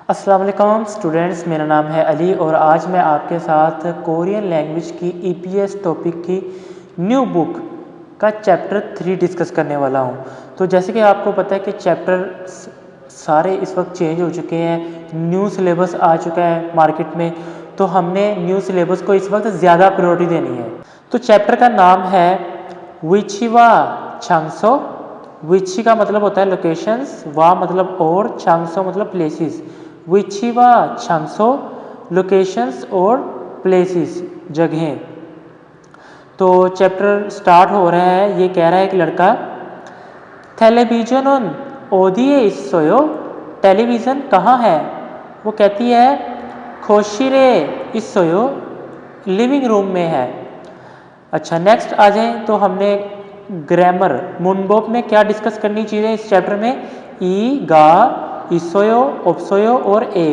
अस्सलाम वालेकुम स्टूडेंट्स, मेरा नाम है अली और आज मैं आपके साथ कोरियन लैंग्वेज की ईपीएस टॉपिक की न्यू बुक का चैप्टर 3 डिस्कस करने वाला हूं। तो जैसे कि आपको पता है कि चैप्टर सारे इस वक्त चेंज हो चुके हैं, न्यू सिलेबस आ चुका है मार्केट में, तो हमने न्यू सिलेबस को इस वक्त ज़्यादा प्रायोरिटी देनी है। तो चैप्टर का नाम है विचिवा छांगसो। विची का मतलब होता है लोकेशंस, वा मतलब और, छांगसो मतलब प्लेसेस। विचिवा छांगसो लोकेशंस और प्लेसेस जगहें। तो चैप्टर स्टार्ट हो रहा है, ये कह रहा है कि लड़का टेलीविजन ओदिए इसोयो, टेलीविज़न कहाँ है? वो कहती है खोशिरे इसोयो, लिविंग रूम में है। अच्छा, नेक्स्ट आ जाए तो हमने ग्रामर मुनबोप में क्या डिस्कस करनी चाहिए इस चैप्टर में, ई गा इसोयो ओप्सोयो और ए।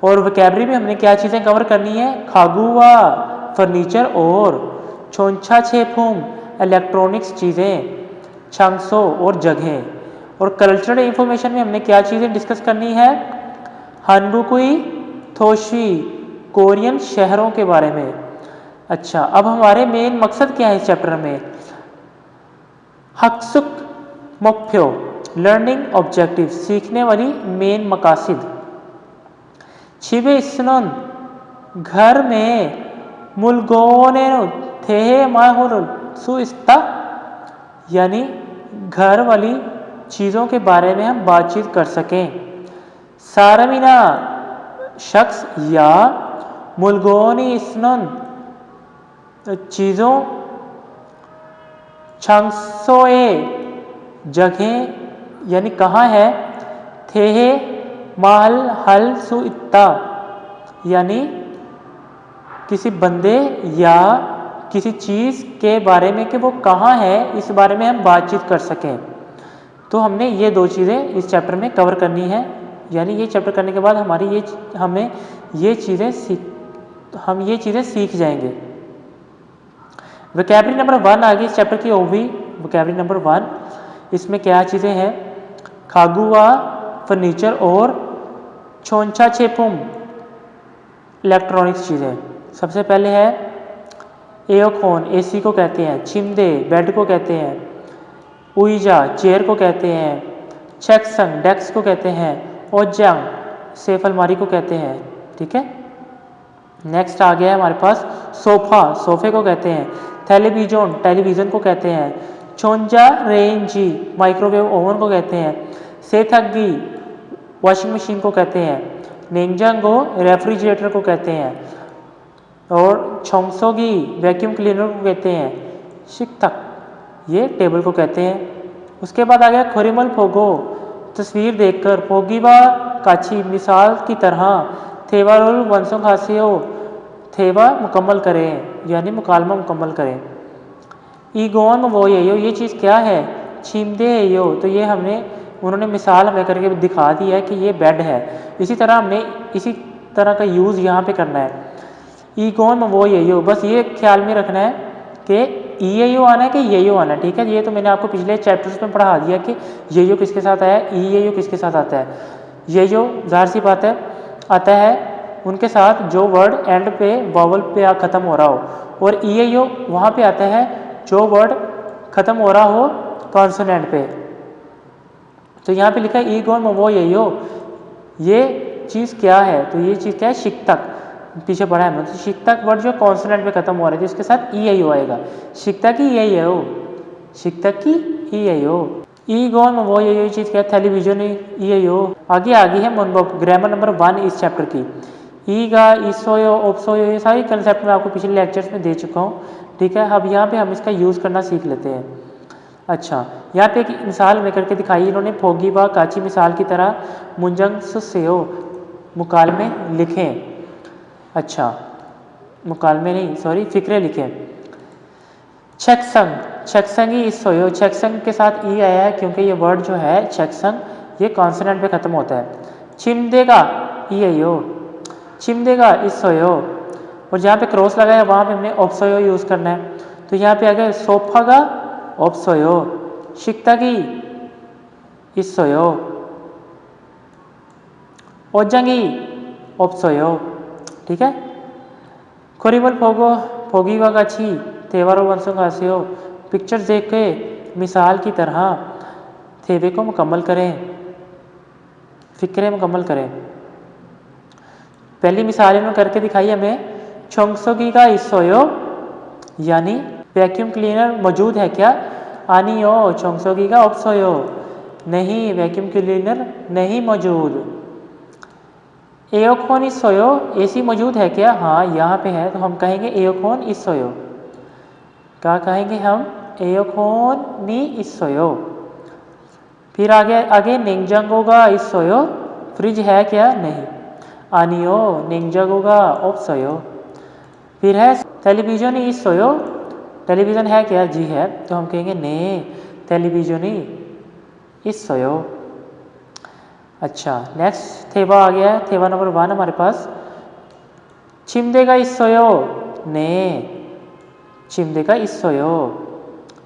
और वोकैबलरी में हमने क्या चीज़ें कवर करनी है, खागुआ फर्नीचर और, छोंछा छेफुम इलेक्ट्रॉनिक्स चीज़ें, छांगसो और जगहें। और कल्चरल इंफॉर्मेशन में हमने क्या चीज़ें डिस्कस करनी है, हनबुकुई थोशी कोरियन शहरों के बारे में। अच्छा, अब हमारे मेन मकसद क्या है इस चैप्टर में, हक्सुक मोक्फ्यो लर्निंग ऑब्जेक्टिव, सीखने वाली मेन मकासिद। छिबे स्नन घर में, मुलगोने थे माहुर सुस्ता, यानी घर वाली चीज़ों के बारे में हम बातचीत कर सकें। सारमिना शख्स या मुलगोनी स्नन चीज़ों, छांगसोए जगह यानी कहाँ है, थे महल हल सुइत्ता, यानी किसी बंदे या किसी चीज़ के बारे में कि वो कहाँ है, इस बारे में हम बातचीत कर सकें। तो हमने ये दो चीज़ें इस चैप्टर में कवर करनी है, यानी ये चैप्टर करने के बाद हमारी हम ये चीज़ें सीख जाएंगे। वोकैबलरी नंबर 1 आ गई इस चैप्टर की ओवी। वोकैबलरी नंबर 1, इसमें क्या चीज़ें हैं, खागुआ फर्नीचर और, छोंछा छेपुम इलेक्ट्रॉनिक्स चीज़ें। सबसे पहले है एयरफोन, एसी को कहते हैं, चिमदे बेड को कहते हैं, उइजा चेयर को कहते हैं, चेक्संग डेस्क को कहते हैं, ओजंग सेफ अलमारी को कहते हैं। ठीक है, नेक्स्ट आ गया है हमारे पास सोफा, सोफे को कहते हैं, टेलीविजन टेलीविज़न को कहते हैं, चोंजा रेंजी माइक्रोवेव ओवन को कहते हैं, सेथगी वॉशिंग मशीन को कहते हैं, नेंजांगो रेफ्रिजरेटर को कहते हैं, और छोंगसोगी वैक्यूम क्लीनर को कहते हैं, शिकतक ये टेबल को कहते हैं। उसके बाद आ गया खोरिमल फोगो, तस्वीर देखकर, फोगीवा काची मिसाल की तरह, थेवारुल वंसों खासियो थेवा मुकम्मल करें, यानी मुकालमा मुकम्मल करें। ईगोन वो ये चीज़ क्या है, छीमदे यो, तो ये उन्होंने मिसाल हमें करके दिखा दी है कि ये बेड है। इसी तरह हमने इसी तरह का यूज़ यहाँ पे करना है। ईगोन वो यो, बस ये ख्याल में रखना है कि ई ए यू आना है कि ये यू आना है। ठीक है, ये तो मैंने आपको पिछले चैप्टर्स में पढ़ा दिया कि ये यू किसके साथ आया, ई ए यू किसके साथ आता है। ये यू ज़ाहिर सी बात है आता है उनके साथ जो वर्ड एंड पे वॉवल पे ख़त्म हो रहा हो, और ई ए यू वहाँ पे आता है जो वर्ड ख़त्म हो रहा हो कॉन्सोनेंट पे। तो यहाँ पे लिखा है ई गोन वो ये चीज़ क्या है, तो ये चीज़ क्या है, शिकतक पीछे पढ़ा है। मतलब शिकतक वर्ड जो कॉन्सोनेंट पे खत्म हो रहा है, जिसके साथ ई आई ओ आएगा, शिकतक की यही है, शिकतक की ई आई ओ। ई गोन वो ये चीज़ क्या है, टेलीविजन ई आई ओ। आगे है मुनबोक ग्रामर नंबर 1 इस चैप्टर की। ई गा इसोयो ओप्सोयो, ये सारी कंसेप्ट मैं आपको पिछले लेक्चर्स में दे चुका हूँ। ठीक है, अब यहाँ पे हम इसका यूज़ करना सीख लेते हैं। अच्छा, यहाँ पे एक मिसाल में करके दिखाई इन्होंने, फोगी व काची मिसाल की तरह, मुंजंग सुसेयो मुकालमे लिखें। अच्छा, मुकालमे नहीं, सॉरी फ़िक्रे लिखें। चेक्संग ही इसोयो, चेक्संग के साथ ई आया है क्योंकि ये वर्ड जो है चेक्संग ये कॉन्सोनेंट पे ख़त्म होता है। चिमदेगा ई आयो, चिमदेगा इसोयो, और जहाँ पे क्रॉस लगाया वहाँ पे हमने ओप्सोयो यूज़ करना है। तो यहाँ पे आ गया सोफागा ओप्सोयो, शिकतागी इसोयो। ओजंगी ओप्सोयो, ठीक है। खोरीबल फोगो फोगीवा गाछी तेवारो वंशों गासियो, पिक्चर्स देख के मिसाल की तरह थेवे को मुकम्मल करें, फिक्रे मुकम्मल करें। पहली मिसाल इन्होंने करके दिखाई हमें। छोंगसोगी का इसोयो यानी वैक्यूम क्लीनर मौजूद है क्या? आनियो छोंगसोगी का ओप्सोयो, नहीं वैक्यूम क्लीनर नहीं मौजूद। एओकोन इसोयो एसी मौजूद है क्या? हाँ यहाँ पे है, तो हम कहेंगे एओकोन इसोयो। क्या कहेंगे हम? एओकोन नी इसोयो। फिर आगे निंगजंगोगा इसोयो, फ्रिज है क्या? नहीं। आनियो निंगजंगोगा ओप्सोयो। फिर है टेलीविजन ही इसोयो, टेलीविज़न है क्या? जी है, तो हम कहेंगे ने टेलीविजन ही इसोयो। अच्छा नेक्स्ट थेवा आ गया है, थेवा नंबर 1 हमारे पास। छिमदेगा इसोयो, ने छिमदेगा इसोयो,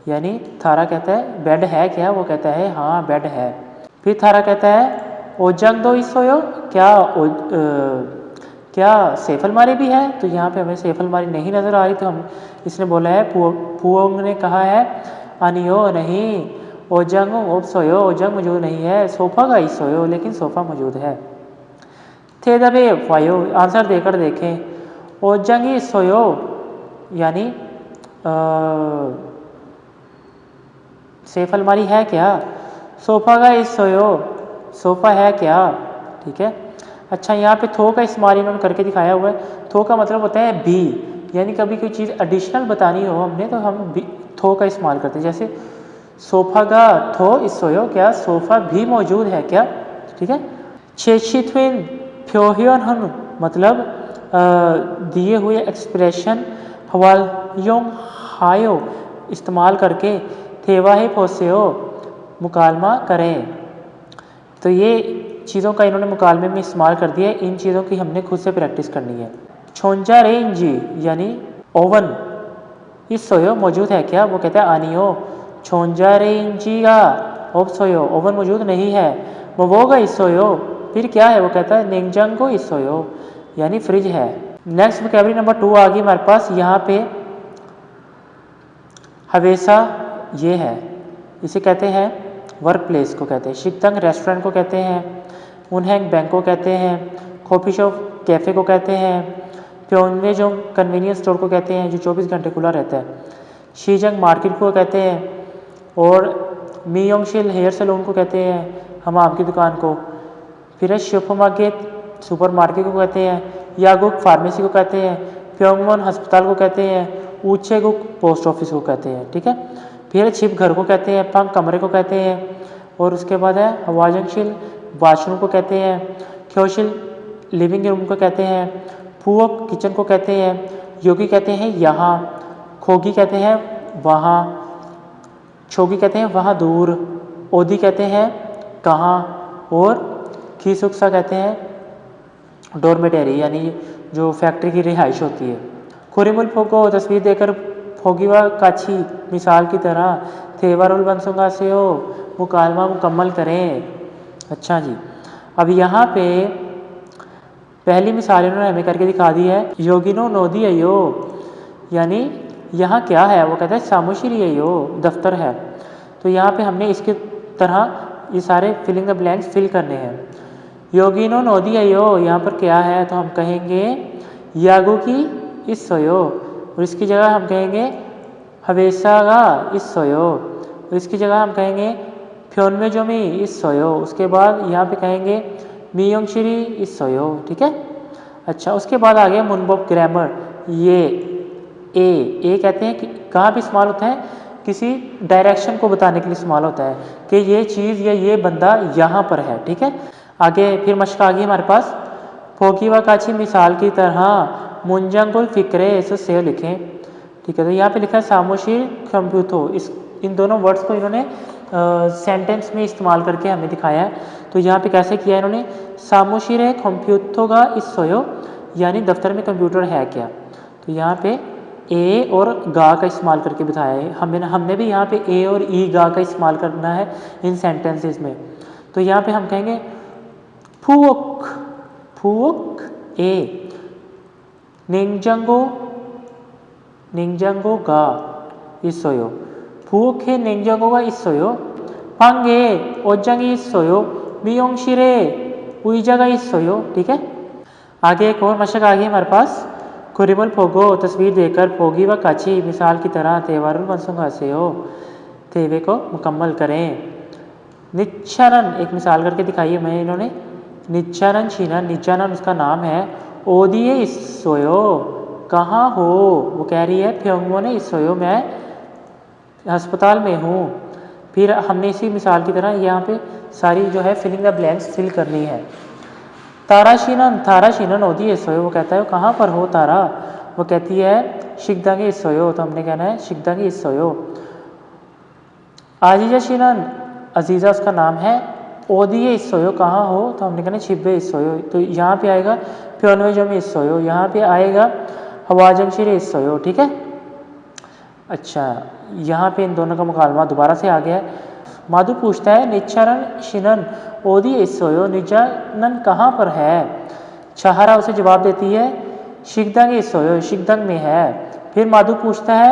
यानी थारा कहता है बेड है क्या? वो कहता है हाँ बेड है। फिर थारा कहता है ओजंग दो इसोयो, क्या सेफ अलमारी भी है? तो यहाँ पे हमें सेफ अलमारी नहीं नज़र आ रही, तो हम इसने बोला है पुओंग ने कहा है अनियो नहीं, ओजंग ओप्सोयो ओजंग मौजूद नहीं है, सोफ़ा का इसोयो लेकिन सोफ़ा मौजूद है। थे दबे फायो, आंसर देकर देखें। ओजंग इसोयो यानी सेफ अलमारी है क्या? सोफ़ा का इसोयो, सोफ़ा है क्या? ठीक है। अच्छा यहाँ पे थो का इस्तेमाल इन्होंने करके दिखाया हुआ है। थो का मतलब होता है भी, यानी कभी कोई चीज़ एडिशनल बतानी हो हमने तो हम भी थो का इस्तेमाल करते हैं। जैसे सोफ़ा का थो इसोयो, क्या सोफ़ा भी मौजूद है क्या? ठीक है। छेशिथविन फ्योहियन हन मतलब दिए हुए एक्सप्रेशन हवालयोंग हायो इस्तेमाल करके थेवा ही फोसेओ मुकालमा करें। तो ये चीज़ों का इन्होंने मुकालमे में इस्तेमाल कर दिया है, इन चीज़ों की हमने खुद से प्रैक्टिस करनी है। छोंजा रेंजी यानी ओवन इसोयो मौजूद है क्या? वो कहता है आनियो छोंजा रेंजी का ओप्सोयो, ओवन मौजूद नहीं है। वो का इसोयो, फिर क्या है? वो कहता है निंगजंग को इसोयो, यानी फ्रिज है। नेक्स्ट वोकैबुलरी नंबर 2 आ गई हमारे पास। यहाँ पे हवेसा ये है, इसे कहते हैं वर्क प्लेस को कहते हैं। शिकतंग रेस्टोरेंट को कहते हैं। उनहैंग बैंक को कहते हैं। कॉफ़ी शॉप कैफ़े को कहते हैं। प्योनवे जो कन्वीनियंस स्टोर को कहते हैं जो 24 घंटे खुला रहता है। शीजंग मार्केट को कहते हैं। और मियोंगशिल हेयर सैलून को कहते हैं, हमाम की दुकान को। फिर है सुपरमार्केट सुपर मार्केट को कहते हैं। यागुक फार्मेसी को कहते हैं। प्योंगमोन अस्पताल को कहते हैं। ऊचेगुक पोस्ट ऑफिस को कहते हैं। ठीक है। फिर छिप घर को कहते हैं। पंख कमरे को कहते हैं। और उसके बाद है हवाजंगशिल वाशरूम को कहते हैं। ख्योशिल लिविंग रूम को कहते हैं। फूअक किचन को कहते हैं। योगी कहते हैं यहाँ। खोगी कहते हैं वहाँ। छोगी कहते हैं वहाँ दूर। ओदी कहते हैं कहाँ। और खीसुक्सा कहते हैं डोरमेटरी यानी जो फैक्ट्री की रिहाइश होती है। खोरीमुल फोको तस्वीर देकर फोगीवा काछी मिसाल की तरह थेवारुल वंशोंगा से हो मुकालमा मुकम्मल करें। अच्छा जी, अब यहाँ पे पहली मिसाल इन्होंने हमें करके दिखा दी है। योगिनो नोदी अयो यानी यहाँ क्या है? वो कहता है सामुश्री अयो दफ्तर है। तो यहाँ पे हमने इसके तरह ये सारे फिलिंग द ब्लैंक्स फिल करने हैं। योगिनो नोदी अयो यहाँ पर क्या है? तो हम कहेंगे यागो की इस सोयो, और इसकी जगह हम कहेंगे हवेसा का इस सोयो, और इसकी जगह हम कहेंगे फ्योनमे जोमी इस सोयो। उसके बाद यहाँ पे कहेंगे मियोंगशिरी इस सोयो। ठीक है। अच्छा उसके बाद आ गया मुनबोब ग्रामर। ये ए कहते हैं कि कहाँ पे इस्तेमाल होता है? किसी डायरेक्शन को बताने के लिए इस्तेमाल होता है कि ये चीज़ या ये बंदा यहाँ पर है। ठीक है। आगे फिर मशक आ गई हमारे पास। फोकीवा काची मिसाल की तरह मुंजंगुल फिक्रे इसे से लिखें। ठीक है। तो यहाँ पे लिखा है सामोशीर कंप्यूथो। इन दोनों वर्ड्स को इन्होंने सेंटेंस में इस्तेमाल करके हमें दिखाया है। तो यहाँ पे कैसे किया इन्होंने? सामोशीर है कंप्यूथो का इस सोयो यानी दफ्तर में कंप्यूटर है क्या। तो यहाँ पे ए और गा का इस्तेमाल करके बताया है। हमने भी यहाँ पे ए और ई गा का इस्तेमाल करना है इन सेंटेंसेस में। तो यहाँ पे हम कहेंगे फूक फूक ए 냉장고 냉장고가 있어요. 부엌에 냉장고가 있어요. 방에 옷장이 있어요. 미용실에 의자가 있어요. ठीक है, आगे एक और मशक आ गई हमारे पास। कुरिमुल फोगो तस्वीर देखकर फोगी व काची मिसाल की तरह तेवारुल वंसुंगासेयो तेवे को मुकम्मल करें। निच्चानन एक मिसाल करके दिखाई है मैं इन्होंने। निच्चानन शीनन, निच्चानन उसका नाम है। ओदिए इसोयो कहाँ हो, वो कह रही है प्योंगमो ने इसोयो मैं अस्पताल में हूँ। फिर हमने इसी मिसाल की तरह यहाँ पे सारी जो है फिलिंग द ब्लैंक्स फिल करनी है। तारा शीनन ओदी इसोयो, वो कहता है कहाँ पर हो तारा, वो कहती है शिकदांगे इसोयो, तो हमने कहना है शिकदांगे इसोयो। आजीजा शीनन, अजीज़ा उसका नाम है। ओदिए इसोयो कहाँ हो, तो हमने कहना छिब्बे इसोयो, तो यहाँ पे आएगा प्योनवेजो में इसोयो, यहाँ पे आएगा हवाजंशिरे इसोयो। ठीक है, अच्छा यहाँ पे इन दोनों का मुकालमा दोबारा से आ गया है। माधु पूछता है निच्चानन शिनन ओदी इसोयो, निच्चानन कहाँ पर है। छहारा उसे जवाब देती है शिकदंग इसोयो, शिकदंग में है। फिर माधु पूछता है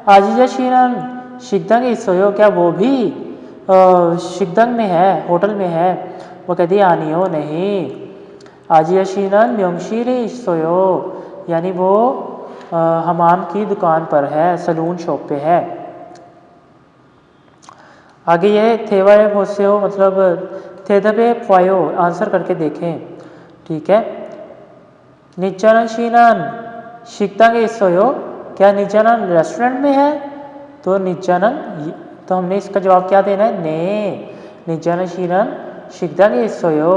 आजीजा शिनन शिकदंग इसोयो, क्या वो भी शिकदंग में है, होटल में है। वो कहती है आनियो नहीं। आजीजा शिनन म्योंगशिरे इसोयो, यानी वो हमाम की दुकान पर है, सलून शॉप पे है। आगे ये थेवाए फोसेओ मतलब थेदबे फायो, आंसर करके देखें। ठीक है, निच्चानन शीनन शिकदांग इसोयो, क्या निच्चानन रेस्टोरेंट में है, तो निच्चानन, तो हमने इसका जवाब क्या देना है ने। निच्चानन शीनन शिकदांग इसोयो।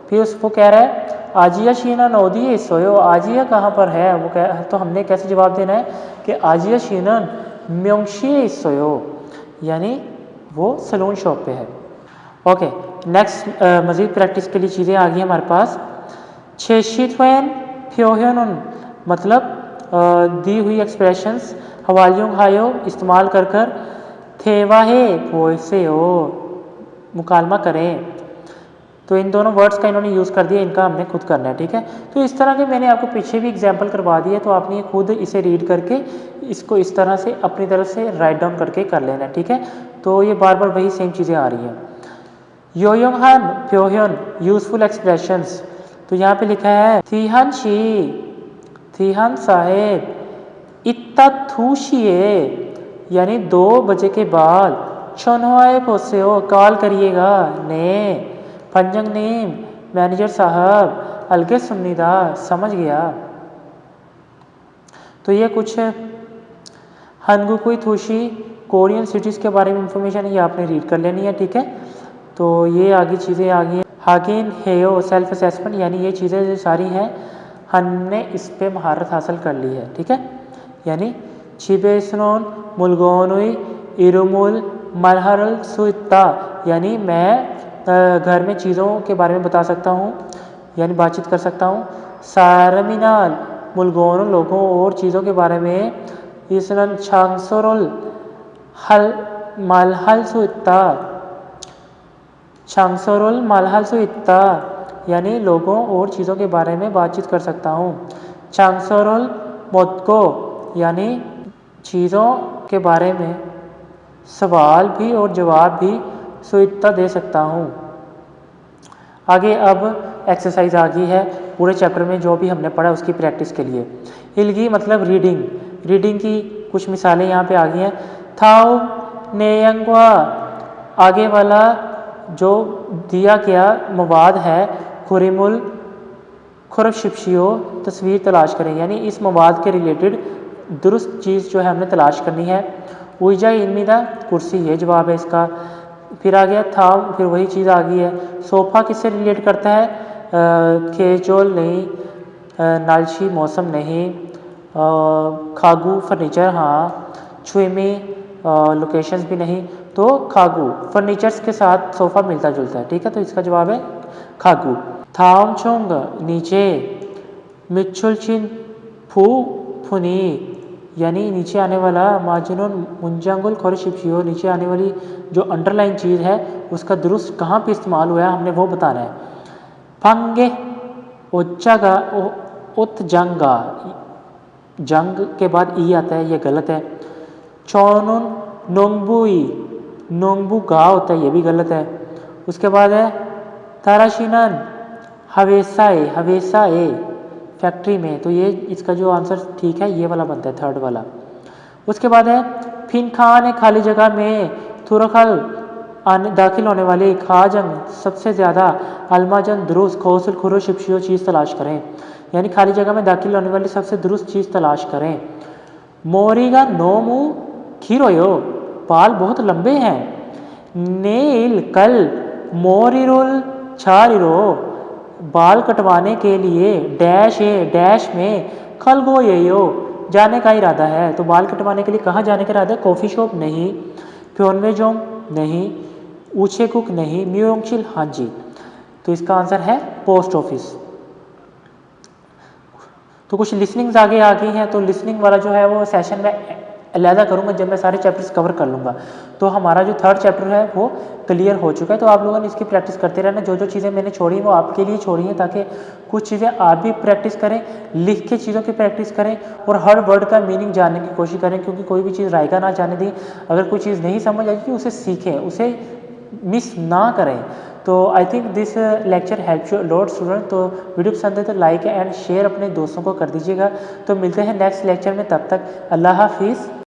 फिर उसको कह रहा है आजिया शीनन ओदी इसोयो, आजिया कहाँ पर है, वो कह, तो हमने कैसे जवाब देना है कि आजिया शीनन म्योंगशी इसोयो, यानी वो सलून शॉप पे है। ओके, नेक्स्ट मज़ीद प्रैक्टिस के लिए चीज़ें आ गई हमारे पास। छेशित्वेन फ्योहन मतलब दी हुई एक्सप्रेशंस हवालियों हायो इस्तेमाल कर कर थेवाहे वोसे हो मुकालमा करें। तो इन दोनों वर्ड्स का इन्होंने यूज़ कर दिया, इनका हमने खुद करना है। ठीक है, तो इस तरह के मैंने आपको पीछे भी एग्जाम्पल करवा दिए, तो आपने खुद इसे रीड करके इसको इस तरह से अपनी तरफ से राइट डाउन करके कर लेना है। ठीक है, तो ये बार बार वही सेम चीज़ें आ रही हैं। योयोंगहान प्योहन यूजफुल एक्सप्रेशंस, तो यहाँ पे लिखा है थीहान शी, थीहान साहेब, इत्ता थूशिए यानी 2 बजे के बाद, छोनवाए पोसेओ कॉल करिएगा, ने पंजंग नीम मैनेजर साहब, अलगे सुन्नीदा समझ गया। तो ये कुछ हनगुकुई थूशी कोरियन सिटीज़ के बारे में इंफॉर्मेशन ये आपने रीड कर लेनी है। ठीक है, तो ये आगे चीज़ें आ गई हैं। हागिन हेयो सेल्फ असेसमेंट, यानी ये चीज़ें जो सारी हैं हमने इस पे महारत हासिल कर ली है। ठीक है, यानी छिबेसनोन मुलगोनुई इरुमुल मलहरल सुइत्ता, यानी मैं घर में चीज़ों के बारे में बता सकता हूँ, यानी बातचीत कर सकता हूँ। सारमिनाल मुलगोन लोगों और चीज़ों के बारे में, इसनन छांगसोरल हल मालहल सुइत्ता, छांगसोरल मालहल सुइत्ता, यानी लोगों और चीज़ों के बारे में बातचीत कर सकता हूँ। छांगसोरल मोदको, यानी चीज़ों के बारे में सवाल भी और जवाब भी सुइत्ता दे सकता हूँ। आगे अब एक्सरसाइज आ गई है पूरे चैप्टर में, जो भी हमने पढ़ा उसकी प्रैक्टिस के लिए। इल्गी मतलब रीडिंग, रीडिंग की कुछ मिसालें यहाँ पे आ गई हैं। थाओ नेयंगवा, आगे वाला जो दिया गया मवाद है, खुरिमुल खुरशिप्शियो तस्वीर तलाश करें, यानी इस मवाद के रिलेटेड दुरुस्त चीज़ जो है हमने तलाश करनी है। उइजा इल्मीदा कुर्सी, ये जवाब है इसका। फिर आ गया था, फिर वही चीज़ आ गई है। सोफ़ा किससे रिलेट करता है, खेचोल नहीं, नालशी मौसम नहीं, खागू फर्नीचर हाँ, छुएमी लोकेशंस भी नहीं, तो खागू फर्नीचर्स के साथ सोफ़ा मिलता जुलता है। ठीक है, तो इसका जवाब है खागू। थामचोंग नीचे, मिच्छुलचिन फू फुनी, यानी नीचे आने वाला माजुनोन मुंजांगुल खोरशिप्शियो, नीचे आने वाली जो अंडरलाइन चीज़ है उसका दुरुस्त कहाँ पे इस्तेमाल हुआ है हमने वो बताना है। फंगे ओचागा उत्जंगा, जंग के बाद ई आता है, ये गलत है। चौनुन नोंगबुई, नोंगबू गा होता है, ये भी गलत है। उसके बाद है ताराशिनन हवेसाए, हवेसाए फैक्ट्री में, तो ये इसका जो आंसर ठीक है ये वाला बनता है, थर्ड वाला। उसके बाद है फिन खान है खाली जगह में थुरखल दाखिल होने वाले खाजंग सबसे ज़्यादा अलमाजन दुरुस्त खोसल खुरो शिपशियो चीज़ तलाश करें, यानी खाली जगह में दाखिल होने वाली सबसे दुरुस्त चीज़ तलाश करें। मोरीगा नोमू खीरोयो, बाल बहुत लंबे हैं। नेल कल मोरिरुल छारिरो, बाल कटवाने के लिए डैश है, डैश में खलगो यो जाने का इरादा है, तो बाल कटवाने के लिए कहाँ जाने का इरादा है? कॉफ़ी शॉप नहीं, प्योनवेजोंग नहीं, ऊछे कुक नहीं, म्योंगशिल हाँ जी, तो इसका आंसर है पोस्ट ऑफिस। तो कुछ लिसनिंग्स आगे आ गई हैं, तो लिसनिंग वाला जो है वो सेशन में अलहदा करूँगा जब मैं सारे चैप्टर्स कवर कर लूँगा। तो हमारा जो थर्ड चैप्टर है वो क्लियर हो चुका है, तो आप लोगों ने इसकी प्रैक्टिस करते रहना। जो जो चीज़ें मैंने छोड़ी वो आपके लिए छोड़ी हैं, ताकि कुछ चीज़ें आप भी प्रैक्टिस करें, लिख के चीज़ों की प्रैक्टिस करें और हर वर्ड का मीनिंग जानने की कोशिश करें, क्योंकि कोई भी चीज़ रायगा ना जाने दें। अगर कोई चीज़ नहीं समझ आएगी उसे सीखें, उसे मिस ना करें। तो I think this lecture help you lot student. तो वीडियो पसंद है तो लाइक एंड शेयर अपने दोस्तों को कर दीजिएगा। तो मिलते हैं नेक्स्ट लेक्चर में, तब तक अल्लाह हाफिज़।